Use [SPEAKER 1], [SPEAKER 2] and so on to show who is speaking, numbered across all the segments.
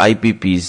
[SPEAKER 1] IPPs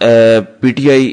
[SPEAKER 1] PTI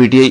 [SPEAKER 1] PTI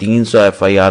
[SPEAKER 1] 300 FIR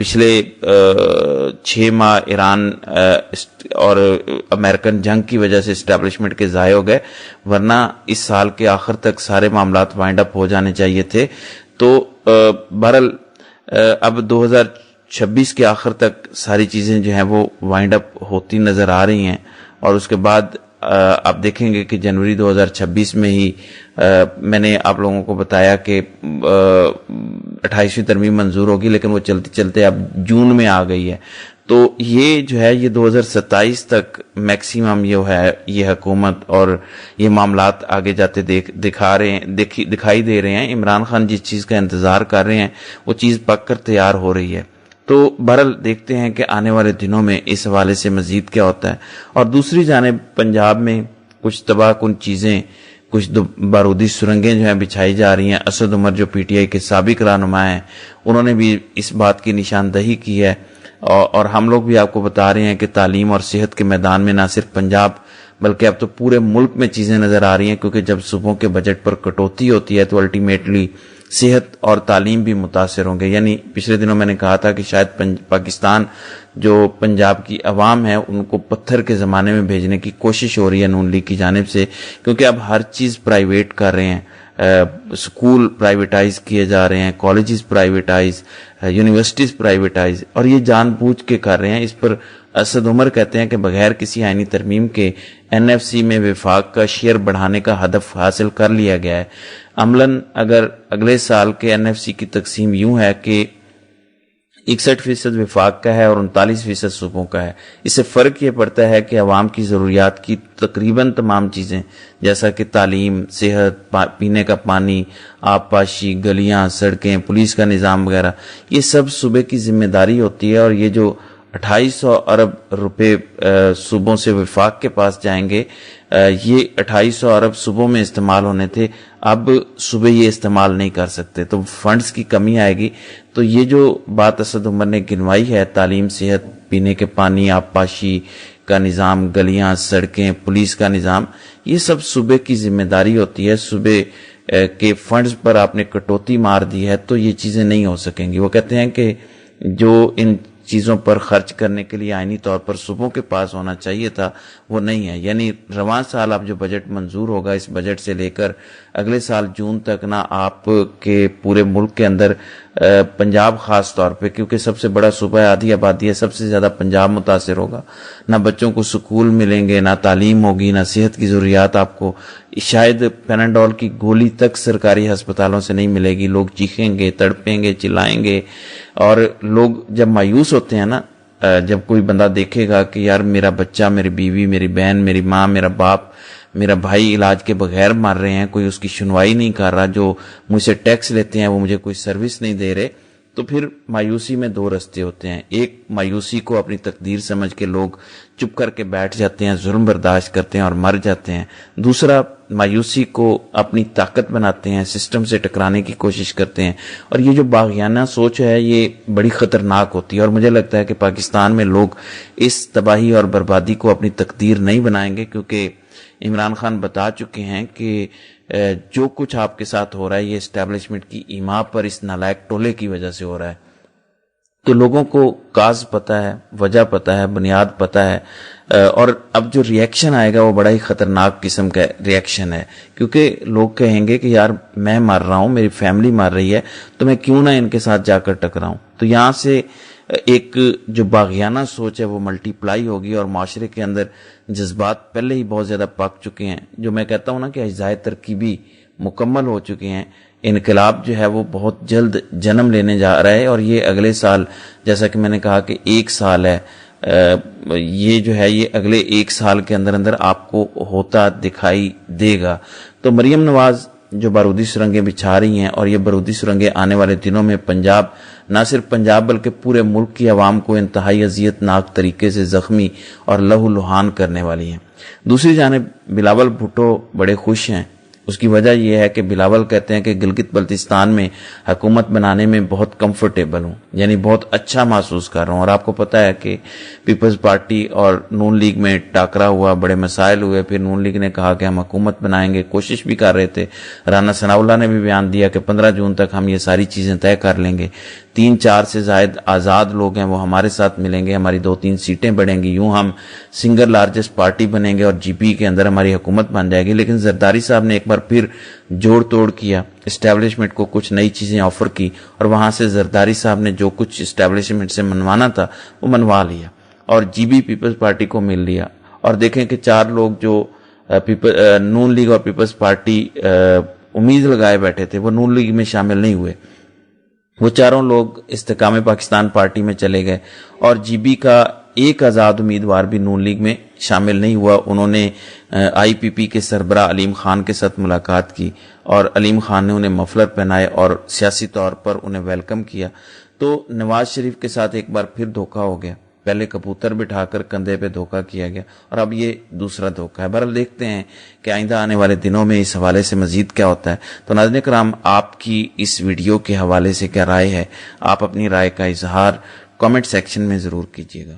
[SPEAKER 1] پچھلے 6 ماہ ایران اور امریکن جنگ کی وجہ سے اسٹیبلشمنٹ کے ضائع ہو گئے، ورنہ اس سال کے آخر تک سارے معاملات وائنڈ اپ ہو جانے چاہیے تھے. تو بہرحال اب 2026 کے آخر تک ساری چیزیں جو ہیں وہ وائنڈ اپ ہوتی نظر آ رہی ہیں، اور اس کے بعد آپ دیکھیں گے کہ جنوری 2026 میں ہی میں نے آپ لوگوں کو بتایا کہ 28ویں ترمیم منظور ہوگی، لیکن وہ چلتے چلتے اب جون میں آ گئی ہے. تو یہ جو ہے یہ 2027 تک میکسیمم یہ حکومت اور یہ معاملات آگے جاتے دکھائی دے رہے ہیں. عمران خان جس چیز کا انتظار کر رہے ہیں وہ چیز پک کر تیار ہو رہی ہے. تو بہرحال دیکھتے ہیں کہ آنے والے دنوں میں اس حوالے سے مزید کیا ہوتا ہے. اور دوسری جانب پنجاب میں کچھ تباہ کن چیزیں، کچھ بارودی سرنگیں جو ہیں بچھائی جا رہی ہیں. اسد عمر جو پی ٹی آئی کے سابق رہنما ہیں، انہوں نے بھی اس بات کی نشاندہی کی ہے، اور ہم لوگ بھی آپ کو بتا رہے ہیں کہ تعلیم اور صحت کے میدان میں نہ صرف پنجاب بلکہ اب تو پورے ملک میں چیزیں نظر آ رہی ہیں، کیونکہ جب صوبوں کے بجٹ پر کٹوتی ہوتی ہے تو الٹیمیٹلی صحت اور تعلیم بھی متاثر ہوں گے. یعنی پچھلے دنوں میں نے کہا تھا کہ شاید پاکستان جو پنجاب کی عوام ہے ان کو پتھر کے زمانے میں بھیجنے کی کوشش ہو رہی ہے نون لیگ کی جانب سے، کیونکہ اب ہر چیز پرائیویٹ کر رہے ہیں. سکول پرائیویٹائز کیے جا رہے ہیں، کالجز پرائیویٹائز، یونیورسٹیز پرائیویٹائز، اور یہ جان بوجھ کے کر رہے ہیں. اس پر اسد عمر کہتے ہیں کہ بغیر کسی آئینی ترمیم کے این ایف سی میں وفاق کا شیئر بڑھانے کا ہدف حاصل کر لیا گیا ہے. عملاً اگر اگلے سال کے این ایف سی کی تقسیم یوں ہے کہ 61% وفاق کا ہے اور 39% صوبوں کا ہے. اس سے فرق یہ پڑتا ہے کہ عوام کی ضروریات کی تقریباً تمام چیزیں جیسا کہ تعلیم، صحت، پینے کا پانی، آبپاشی، گلیاں، سڑکیں، پولیس کا نظام وغیرہ، یہ سب صوبے کی ذمہ داری ہوتی ہے. اور یہ جو 2800 ارب روپے صوبوں سے وفاق کے پاس جائیں گے، یہ 2800 ارب صوبوں میں استعمال ہونے تھے، اب صوبے یہ استعمال نہیں کر سکتے، تو فنڈز کی کمی آئے گی. تو یہ جو بات اسد عمر نے گنوائی ہے، تعلیم، صحت، پینے کے پانی، آبپاشی کا نظام، گلیاں، سڑکیں، پولیس کا نظام، یہ سب صوبے کی ذمہ داری ہوتی ہے. صوبے کے فنڈز پر آپ نے کٹوتی مار دی ہے تو یہ چیزیں نہیں ہو سکیں گی. وہ کہتے ہیں کہ جو ان چیزوں پر خرچ کرنے کے لیے آئینی طور پر صوبوں کے پاس ہونا چاہیے تھا وہ نہیں ہے. یعنی رواں سال اب جو بجٹ منظور ہوگا، اس بجٹ سے لے کر اگلے سال جون تک نہ آپ کے پورے ملک کے اندر پنجاب خاص طور پہ، کیونکہ سب سے بڑا صوبہ آدھی آبادی ہے، سب سے زیادہ پنجاب متاثر ہوگا. نہ بچوں کو سکول ملیں گے، نہ تعلیم ہوگی، نہ صحت کی ضروریات. آپ کو شاید پیناڈول کی گولی تک سرکاری ہسپتالوں سے نہیں ملے گی. لوگ چیخیں گے، تڑپیں گے، چلائیں گے. اور لوگ جب مایوس ہوتے ہیں نا، جب کوئی بندہ دیکھے گا کہ یار میرا بچہ، میری بیوی، میری بہن، میری ماں، میرا باپ، میرا بھائی علاج کے بغیر مر رہے ہیں، کوئی اس کی سنوائی نہیں کر رہا، جو مجھ سے ٹیکس لیتے ہیں وہ مجھے کوئی سروس نہیں دے رہے، تو پھر مایوسی میں دو رستے ہوتے ہیں. ایک، مایوسی کو اپنی تقدیر سمجھ کے لوگ چپ کر کے بیٹھ جاتے ہیں، ظلم برداشت کرتے ہیں اور مر جاتے ہیں. دوسرا، مایوسی کو اپنی طاقت بناتے ہیں، سسٹم سے ٹکرانے کی کوشش کرتے ہیں. اور یہ جو باغیانہ سوچ ہے یہ بڑی خطرناک ہوتی ہے، اور مجھے لگتا ہے کہ پاکستان میں لوگ اس تباہی اور بربادی کو اپنی تقدیر نہیں بنائیں گے، کیونکہ عمران خان بتا چکے ہیں کہ جو کچھ آپ کے ساتھ ہو رہا ہے یہ اسٹیبلشمنٹ کی ایما پر اس نالائق ٹولے کی وجہ سے ہو رہا ہے. تو لوگوں کو کاز پتہ ہے، وجہ پتہ ہے، بنیاد پتہ ہے. اور اب جو ریئیکشن آئے گا وہ بڑا ہی خطرناک قسم کا ریئیکشن ہے، کیونکہ لوگ کہیں گے کہ یار میں مر رہا ہوں، میری فیملی مر رہی ہے، تو میں کیوں نہ ان کے ساتھ جا کر ٹکراؤں. تو یہاں سے ایک جو باغیانہ سوچ ہے وہ ملٹی پلائی ہوگی، اور معاشرے کے اندر جذبات پہلے ہی بہت زیادہ پک چکے ہیں. جو میں کہتا ہوں نا کہ اجزائے ترکیبی مکمل ہو چکے ہیں. انقلاب جو ہے وہ بہت جلد جنم لینے جا رہا ہے، اور یہ اگلے سال، جیسا کہ میں نے کہا کہ 1 سال ہے، یہ جو ہے یہ اگلے 1 سال کے اندر اندر آپ کو ہوتا دکھائی دے گا. تو مریم نواز جو بارودی سرنگیں بچھا رہی ہیں، اور یہ بارودی سرنگیں آنے والے دنوں میں پنجاب، نہ صرف پنجاب بلکہ پورے ملک کی عوام کو انتہائی اذیت ناک طریقے سے زخمی اور لہو لہان کرنے والی ہیں. دوسری جانب بلاول بھٹو بڑے خوش ہیں. اس کی وجہ یہ ہے کہ بلاول کہتے ہیں کہ گلگت بلتستان میں حکومت بنانے میں بہت کمفرٹیبل ہوں، یعنی بہت اچھا محسوس کر رہا ہوں. اور آپ کو پتہ ہے کہ پیپلز پارٹی اور نون لیگ میں ٹاکرا ہوا، بڑے مسائل ہوئے، پھر نون لیگ نے کہا کہ ہم حکومت بنائیں گے، کوشش بھی کر رہے تھے. رانا ثناء اللہ نے بھی بیان دیا کہ 15 جون تک ہم یہ ساری چیزیں طے کر لیں گے. 3-4 سے زائد آزاد لوگ ہیں وہ ہمارے ساتھ ملیں گے, ہماری 2-3 سیٹیں بڑھیں گی, یوں ہم سنگل لارجسٹ پارٹی بنیں گے اور جی پی کے اندر ہماری حکومت بن جائے گی. لیکن زرداری صاحب نے ایک بار پھر جوڑ توڑ کیا, اسٹیبلشمنٹ کو کچھ نئی چیزیں آفر کی, اور وہاں سے زرداری صاحب نے جو کچھ اسٹیبلشمنٹ سے منوانا تھا وہ منوا لیا, اور جی بی پیپلز پارٹی کو مل لیا. اور دیکھیں کہ 4 لوگ جو نون لیگ اور پیپلز پارٹی امید لگائے بیٹھے تھے وہ نون لیگ میں شامل نہیں ہوئے, وہ چاروں لوگ استحکام پاکستان پارٹی میں چلے گئے, اور جی بی کا ایک آزاد امیدوار بھی نون لیگ میں شامل نہیں ہوا. انہوں نے آئی پی پی کے سربراہ علیم خان کے ساتھ ملاقات کی, اور علیم خان نے انہیں مفلر پہنائے اور سیاسی طور پر انہیں ویلکم کیا. تو نواز شریف کے ساتھ ایک بار پھر دھوکہ ہو گیا, پہلے کبوتر بٹھا کر کندھے پہ دھوکہ کیا گیا, اور اب یہ دوسرا دھوکہ ہے. بہرحال دیکھتے ہیں کہ آئندہ آنے والے دنوں میں اس حوالے سے مزید کیا ہوتا ہے. تو ناظرین کرام, آپ کی اس ویڈیو کے حوالے سے کیا رائے ہے؟ آپ اپنی رائے کا اظہار کامنٹ سیکشن میں ضرور کیجیے گا.